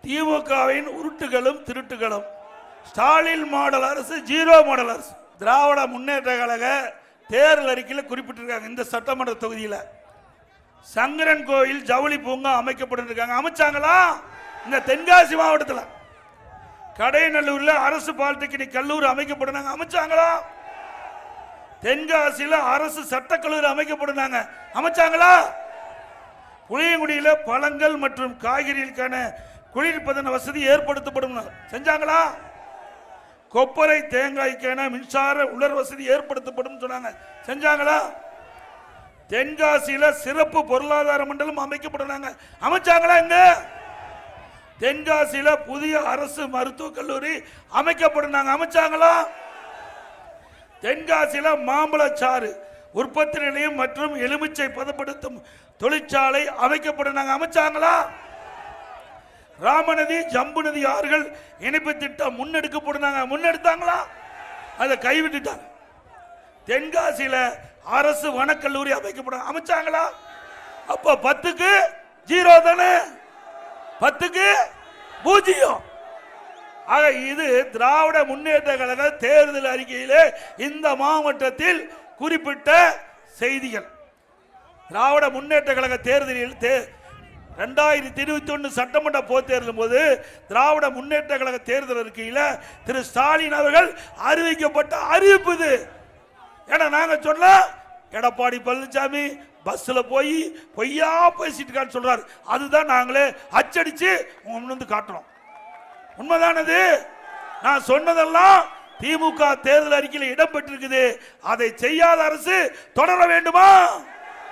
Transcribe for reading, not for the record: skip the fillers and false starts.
திமுகவின் உருட்டுகளும் திருட்டுகளும். ஸ்டாலின் மாடல் அரசு zero model அரசு. திராவிட முன்னேற்ற கழக தேர்தல் அறிக்கையில் குறிப்பிட்டிருக்காங்க. இந்த சட்டமன்ற தொகுதியில் சங்கரன் கோயில் ஜவுளி பூங்கா அமைக்கப்பட்டிருக்காங்க. அமைச்சாங்களா? இந்த தென்காசி மாவட்டத்தில் கடையநல்லூரில் அரசு பாலிடெக்னிக் கல்லூரி அமைக்கப்பட்டாங்க. அமைச்சாங்களா? தென்காசியில் அரசு சட்டக்கல்லூரி அமைக்கப்பட்டாங்க. அமைச்சாங்களா? புளியங்குடியில் பழங்கள் மற்றும் காய்கறிகளுக்கான குளிர்பதன வசதி ஏற்படுத்தப்படும். செஞ்சாங்களா? கொப்பரை தேங்காய்க்கான மின்சார உலர் வசதி ஏற்படுத்தப்படும் சொன்னாங்க. செஞ்சாங்களா? தென்காசியில சிறப்பு பொருளாதார மண்டலம் அமைக்கப்பட்டாங்க. அமைச்சாங்களா? இங்க தென்காசியில புதிய அரசு மருத்துவக் கல்லூரி அமைக்கப்பட்டாங்க. அமைச்சாங்களா? தென்காசியில மாம்பழச்சாறு உற்பத்தி நிலையம் மற்றும் எலுமிச்சை பதப்படுத்தும் தொழிற்சாலை அமைக்கப்பட்டாங்க. அமைச்சாங்களா? ராமநதி ஜம்பு நதி ஆறுகள் இணைப்பு திட்டம் முன்னெடுக்கப்பட்டாங்க. முன்னெடுத்தாங்களா? அதை கைவிட்டுட்டாங்க. தென்காசியில அரசு வனக்கல்லூரி அமைக்கப்படும். அமைச்சாங்களா? அப்ப 10க்கு 0 தானே, 10க்கு 0. ஆக இது திராவிட முன்னேற்ற கழக தேர்தல் அறிக்கையிலே இந்த மாவட்டத்தில் குறிப்பிட்ட செய்திகள். திராவிட முன்னேற்ற கழக தேர்தலில் 2021 சட்டமன்ற பொதுத் தேர்தலும் போது திராவிட முன்னேற்ற கழக தேர்தல் அறிக்கையில் திரு ஸ்டாலின் அவர்கள் அறிவிக்கப்பட்ட அறிவிப்பு இது. ஏன்னா நாங்க சொல்ல எடப்பாடி பழனிசாமி பஸ்ல போய் பொய்யா பேசிட்டு சொல்றாரு. அதுதான் நாங்களே அச்சடிச்சு முன் காட்டுறோம். உண்மைதானது? நான் சொன்னதெல்லாம் திமுக தேர்தல் அறிக்கையில் இடம்பெற்றிருக்குது. அதை செய்யாத அரசு தொடர வேண்டுமா?